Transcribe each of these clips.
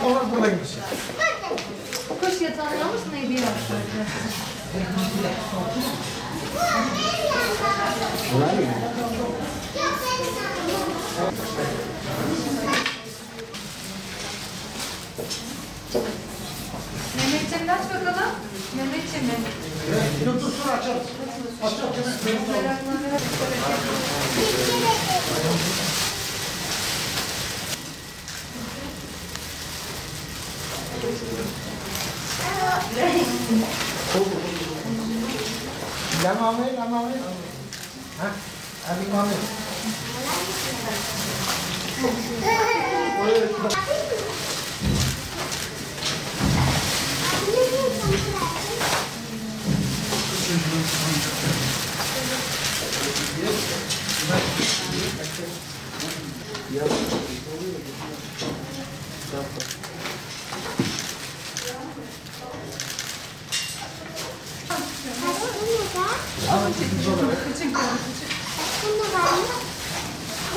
Onlar burada gitsin. Koş yatağını alır mısın? Hediye yaptı. Mehmetciğim aç bakalım. Mehmetciğim mi? Yok dur sonra açarız. Lamame. Ha? Abi mame.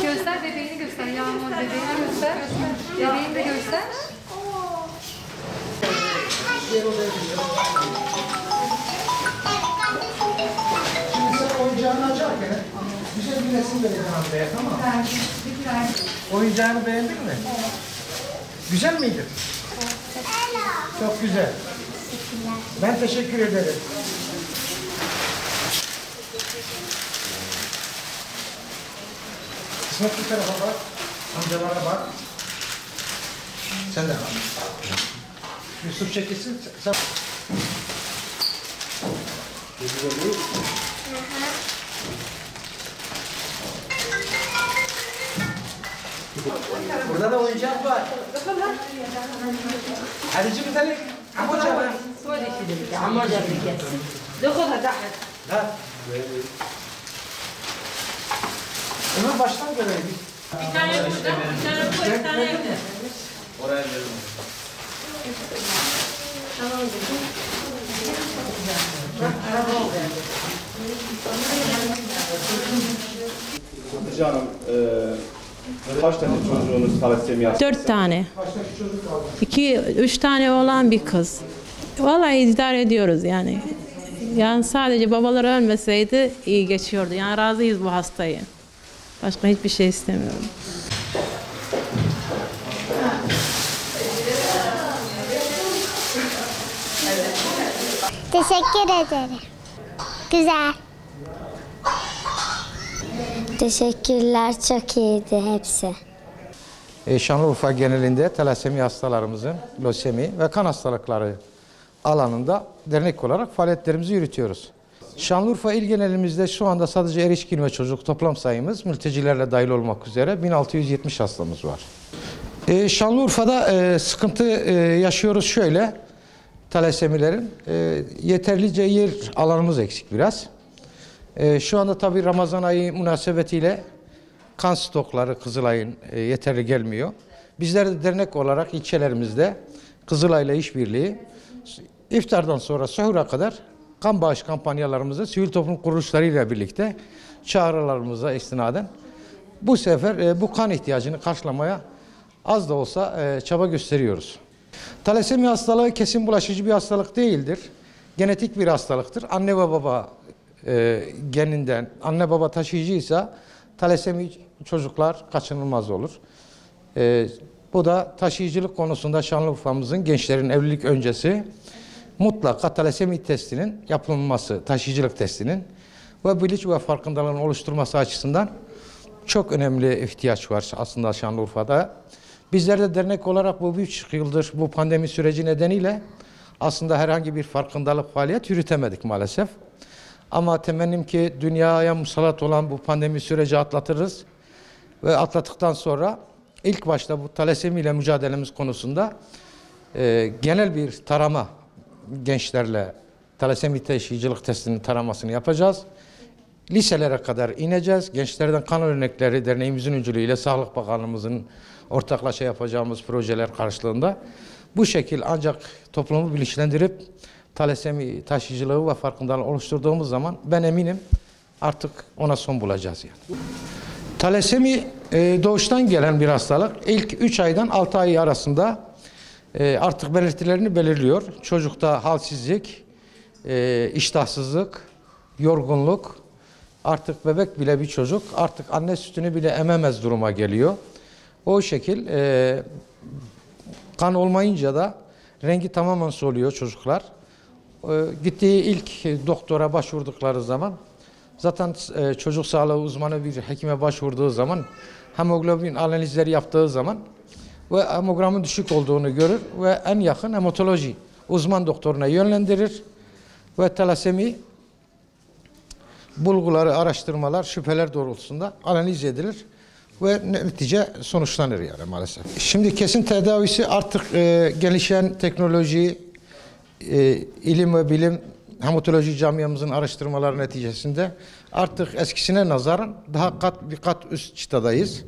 Göster bebeğini göster. Yağmur bebeğini göster. Bebeğini de göster. Şimdi sen oyuncağını açarken güzel bir resim vereceksin Hamza'ya, tamam mı? Oyuncağını beğendin mi? Evet. Güzel miydi? Çok güzel. Ben teşekkür ederim. İsmet bu tarafa bak. Amcalara bak. Sen de bak. Yusuf çekilsin. Sen... Burada da oyuncak var. Hadi bir tane. دخلها تحت. Ömer baştan görelim. Bir tane burada, bir tane bu, bir tane evde. Oraya verin. Hatice Hanım, kaç tane çocuğunuz talasemi hastası? 4 tane. 3 tane oğlan bir kız. Vallahi idare ediyoruz yani. Yani sadece babaları ölmeseydi iyi geçiyordu. Yani razıyız bu hastayı. Başka hiçbir şey istemiyorum. Teşekkür ederim. Güzel. Teşekkürler, çok iyiydi hepsi. Şanlıurfa genelinde talasemi hastalarımızın lösemi ve kan hastalıkları alanında dernek olarak faaliyetlerimizi yürütüyoruz. Şanlıurfa il genelimizde şu anda sadece erişkin ve çocuk toplam sayımız mültecilerle dahil olmak üzere 1670 hastamız var. Şanlıurfa'da sıkıntı yaşıyoruz şöyle, talasemilerin yeterlice yer alanımız eksik biraz. Şu anda tabii Ramazan ayı münasebetiyle kan stokları Kızılay'ın yeterli gelmiyor. Bizler de dernek olarak ilçelerimizde Kızılay'la işbirliği iftardan sonra sahura kadar kan bağış kampanyalarımızı sivil toplum kuruluşlarıyla birlikte çağrılarımıza istinaden bu sefer bu kan ihtiyacını karşılamaya az da olsa çaba gösteriyoruz. Talasemi hastalığı kesin bulaşıcı bir hastalık değildir. Genetik bir hastalıktır. Anne ve baba geninden, anne baba taşıyıcıysa talasemi çocuklar kaçınılmaz olur. Bu da taşıyıcılık konusunda Şanlıurfa'mızın gençlerin evlilik öncesi mutlaka talasemi testinin yapılması, taşıyıcılık testinin ve bilinç ve farkındalığın oluşturması açısından çok önemli ihtiyaç var aslında Şanlıurfa'da. Bizler de dernek olarak bu 3 yıldır bu pandemi süreci nedeniyle aslında herhangi bir farkındalık faaliyet yürütemedik maalesef. Ama temennim ki dünyaya musallat olan bu pandemi süreci atlatırız ve atlattıktan sonra ilk başta bu talasemi ile mücadelemiz konusunda genel bir tarama gençlerle talasemi taşıyıcılık testinin taramasını yapacağız. Liselere kadar ineceğiz. Gençlerden kan örnekleri derneğimizin öncülüğüyle Sağlık Bakanlığımızın ortaklaşa yapacağımız projeler karşılığında bu şekil ancak toplumu bilinçlendirip talasemi taşıyıcılığı ve farkındalığı oluşturduğumuz zaman ben eminim artık ona son bulacağız yani. Talasemi doğuştan gelen bir hastalık. İlk 3 aydan 6 ay arasında artık belirtilerini belirliyor. Çocukta halsizlik, iştahsızlık, yorgunluk, artık bebek bile bir çocuk artık anne sütünü bile ememez duruma geliyor. O şekil kan olmayınca da rengi tamamen soluyor çocuklar. Gittiği ilk doktora başvurdukları zaman zaten çocuk sağlığı uzmanı bir hekime başvurduğu zaman hemoglobin analizleri yaptığı zaman ve hemogramın düşük olduğunu görür ve en yakın hematoloji uzman doktoruna yönlendirir ve talasemi bulguları, araştırmalar, şüpheler doğrultusunda analiz edilir ve netice sonuçlanır yani maalesef. Şimdi kesin tedavisi artık gelişen teknoloji, ilim ve bilim, hematoloji camiamızın araştırmaları neticesinde artık eskisine nazaran bir kat üst çıtadayız.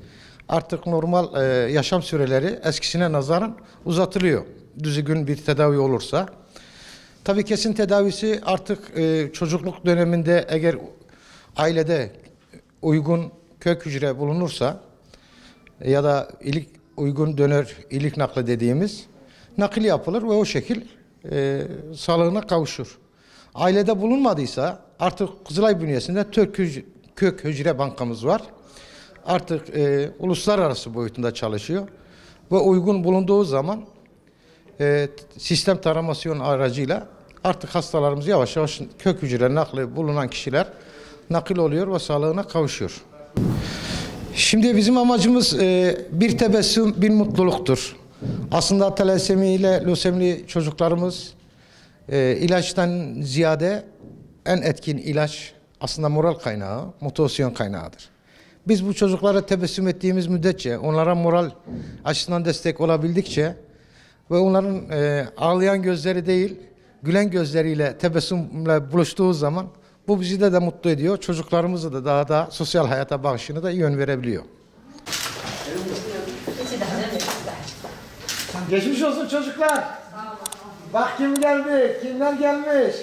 Artık normal yaşam süreleri eskisine nazaran uzatılıyor. Düzgün bir tedavi olursa. Tabii kesin tedavisi artık çocukluk döneminde eğer ailede uygun kök hücre bulunursa ya da uygun dönör ilik nakli dediğimiz nakil yapılır ve o şekil sağlığına kavuşur. Ailede bulunmadıysa artık Kızılay bünyesinde kök hücre bankamız var. Artık uluslararası boyutunda çalışıyor ve uygun bulunduğu zaman sistem taramasyon aracıyla artık hastalarımız yavaş yavaş kök hücre nakli bulunan kişiler nakil oluyor ve sağlığına kavuşuyor. Şimdi bizim amacımız bir tebessüm, bir mutluluktur. Aslında talasemi ile lösemili çocuklarımız ilaçtan ziyade en etkin ilaç aslında moral kaynağı, motivasyon kaynağıdır. Biz bu çocuklara tebessüm ettiğimiz müddetçe, onlara moral açısından destek olabildikçe ve onların ağlayan gözleri değil, gülen gözleriyle, tebessümle buluştuğu zaman bu bizi de mutlu ediyor. Çocuklarımızı da daha da sosyal hayata bakışını da yön verebiliyor. Geçmiş olsun çocuklar. Bak kim geldi, kimler gelmiş.